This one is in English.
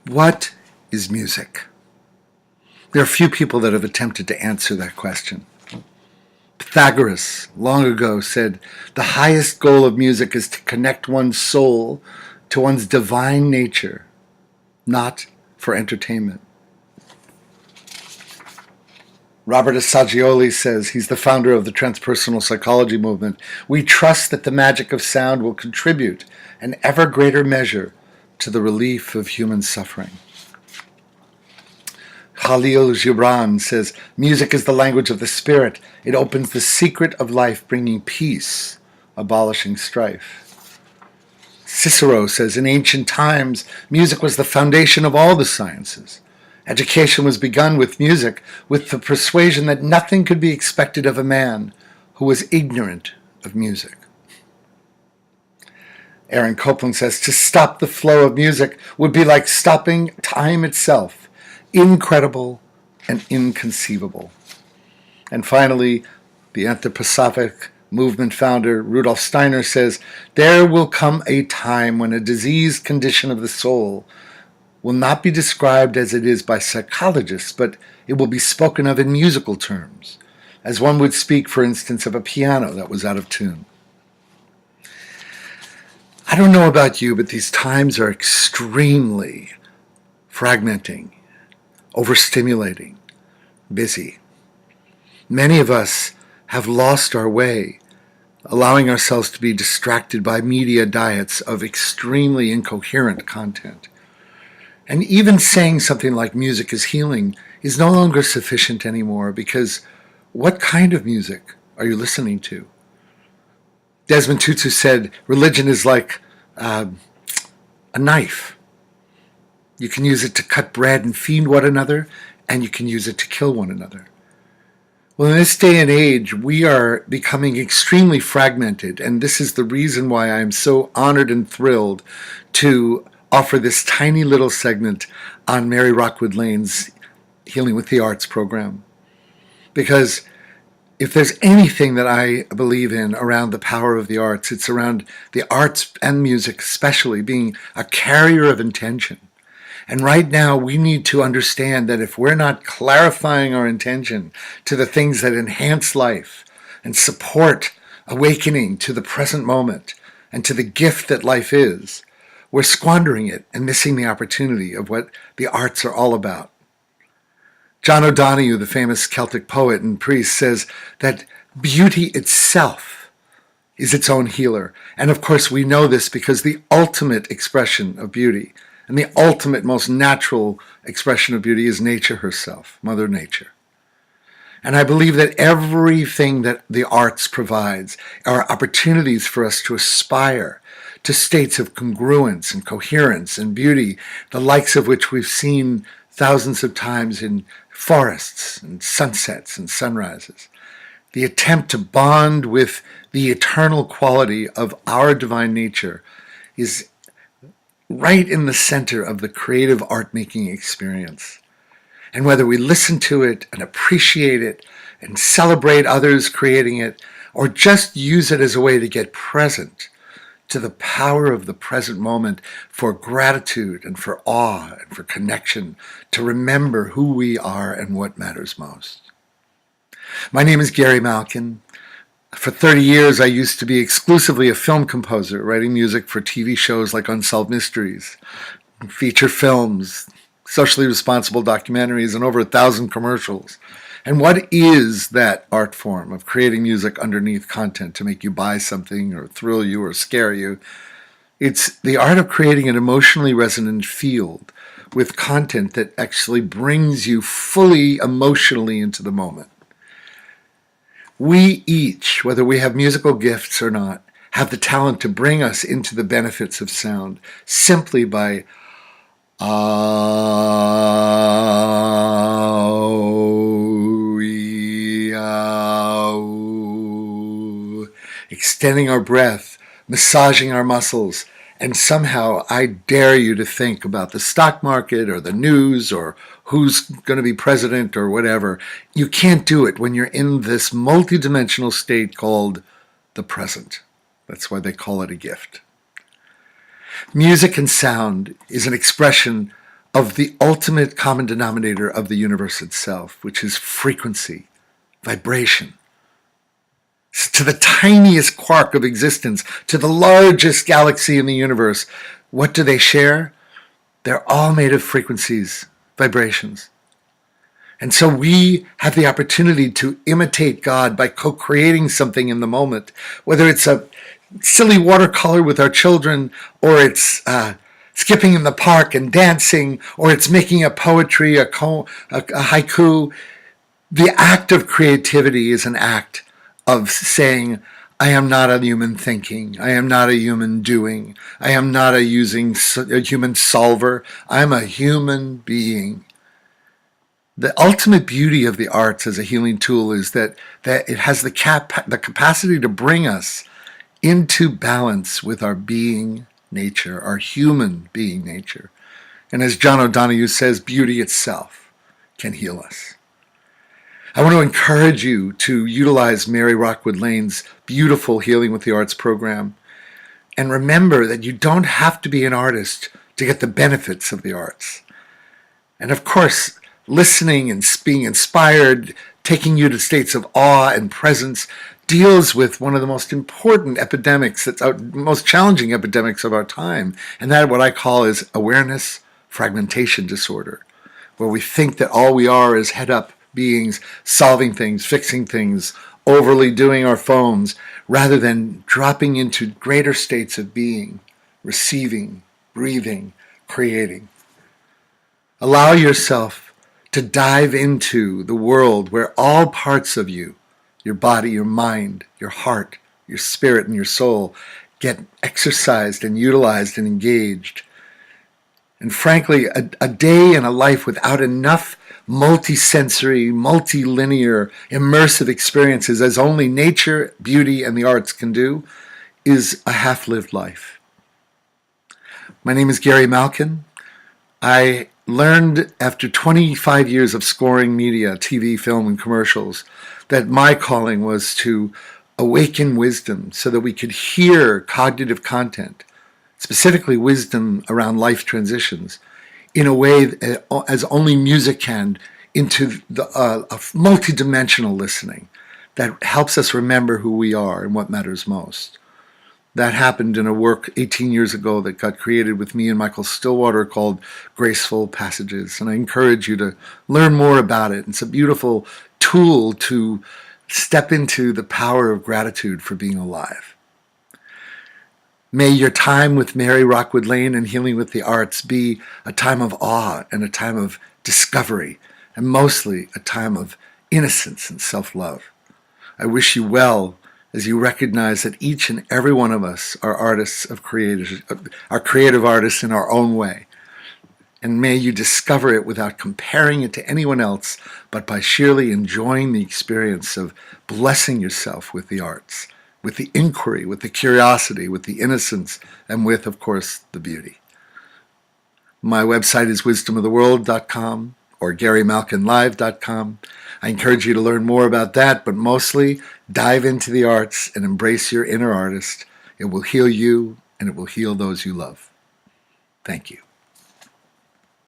What is music? There are few people that have attempted to answer that question. Pythagoras, long ago, said, "The highest goal of music is to connect one's soul to one's divine nature, not for entertainment." Robert Assagioli says, he's the founder of the transpersonal psychology movement, "We trust that the magic of sound will contribute an ever greater measure to the relief of human suffering." Khalil Gibran says, "Music is the language of the spirit. It opens the secret of life, bringing peace, abolishing strife." Cicero says, "In ancient times, music was the foundation of all the sciences. Education was begun with music, with the persuasion that nothing could be expected of a man who was ignorant of music." Aaron Copland says, "To stop the flow of music would be like stopping time itself, incredible and inconceivable." And finally, the anthroposophic movement founder Rudolf Steiner says, "There will come a time when a diseased condition of the soul will not be described as it is by psychologists, but it will be spoken of in musical terms, as one would speak, for instance, of a piano that was out of tune." I don't know about you, but these times are extremely fragmenting, overstimulating, busy. Many of us have lost our way, allowing ourselves to be distracted by media diets of extremely incoherent content. And even saying something like music is healing is no longer sufficient anymore, because what kind of music are you listening to? Desmond Tutu said, "Religion is like a knife. You can use it to cut bread and feed one another, and you can use it to kill one another." Well, in this day and age, we are becoming extremely fragmented, and this is the reason why I am so honored and thrilled to offer this tiny little segment on Mary Rockwood Lane's Healing with the Arts program. Because if there's anything that I believe in around the power of the arts, it's around the arts and music especially being a carrier of intention. And right now we need to understand that if we're not clarifying our intention to the things that enhance life and support awakening to the present moment and to the gift that life is, we're squandering it and missing the opportunity of what the arts are all about. John O'Donohue, the famous Celtic poet and priest, says that beauty itself is its own healer. And of course we know this because the ultimate expression of beauty and the ultimate, most natural expression of beauty is nature herself, Mother Nature. And I believe that everything that the arts provides are opportunities for us to aspire to states of congruence and coherence and beauty, the likes of which we've seen thousands of times in forests and sunsets and sunrises. The attempt to bond with the eternal quality of our divine nature is right in the center of the creative art-making experience. And whether we listen to it and appreciate it and celebrate others creating it, or just use it as a way to get present to the power of the present moment for gratitude and for awe and for connection, to remember who we are and what matters most. My name is Gary Malkin. For 30 years, I used to be exclusively a film composer, writing music for TV shows like Unsolved Mysteries, feature films, socially responsible documentaries, and over 1,000 commercials. And what is that art form of creating music underneath content to make you buy something or thrill you or scare you? It's the art of creating an emotionally resonant field with content that actually brings you fully emotionally into the moment. We each, whether we have musical gifts or not, have the talent to bring us into the benefits of sound simply by extending our breath, massaging our muscles, and somehow I dare you to think about the stock market or the news or who's going to be president or whatever. You can't do it when you're in this multidimensional state called the present. That's why they call it a gift. Music and sound is an expression of the ultimate common denominator of the universe itself, which is frequency, vibration, to the tiniest quark of existence, to the largest galaxy in the universe. What do they share? They're all made of frequencies, vibrations. And so we have the opportunity to imitate God by co-creating something in the moment, whether it's a silly watercolor with our children, or it's skipping in the park and dancing, or it's making a poetry, a haiku. The act of creativity is an act of saying, I am not a human thinking. I am not a human doing. I am not a human solver. I am a human being. The ultimate beauty of the arts as a healing tool is that it has the capacity to bring us into balance with our being nature, our human being nature. And as John O'Donohue says, beauty itself can heal us. I want to encourage you to utilize Mary Rockwood Lane's beautiful Healing with the Arts program. And remember that you don't have to be an artist to get the benefits of the arts. And of course, listening and being inspired, taking you to states of awe and presence, deals with one of the most important epidemics, most challenging epidemics of our time. And that what I call is awareness fragmentation disorder, where we think that all we are is head-up beings, solving things, fixing things, overly doing our phones, rather than dropping into greater states of being, receiving, breathing, creating. Allow yourself to dive into the world where all parts of you, your body, your mind, your heart, your spirit, and your soul get exercised and utilized and engaged. And frankly, a day in a life without enough multi-sensory, multi-linear, immersive experiences as only nature, beauty, and the arts can do is a half-lived life. My name is Gary Malkin. I learned after 25 years of scoring media, TV, film, and commercials, that my calling was to awaken wisdom so that we could hear cognitive content, specifically wisdom around life transitions, in a way as only music can, into a multidimensional listening that helps us remember who we are and what matters most. That happened in a work 18 years ago that got created with me and Michael Stillwater called Graceful Passages. And I encourage you to learn more about it. It's a beautiful tool to step into the power of gratitude for being alive. May your time with Mary Rockwood Lane and Healing with the Arts be a time of awe and a time of discovery, and mostly a time of innocence and self-love. I wish you well as you recognize that each and every one of us are creative artists in our own way. And may you discover it without comparing it to anyone else, but by sheerly enjoying the experience of blessing yourself with the arts, with the inquiry, with the curiosity, with the innocence, and with, of course, the beauty. My website is wisdomoftheworld.com or GaryMalkinLive.com. I encourage you to learn more about that, but mostly dive into the arts and embrace your inner artist. It will heal you, and it will heal those you love. Thank you.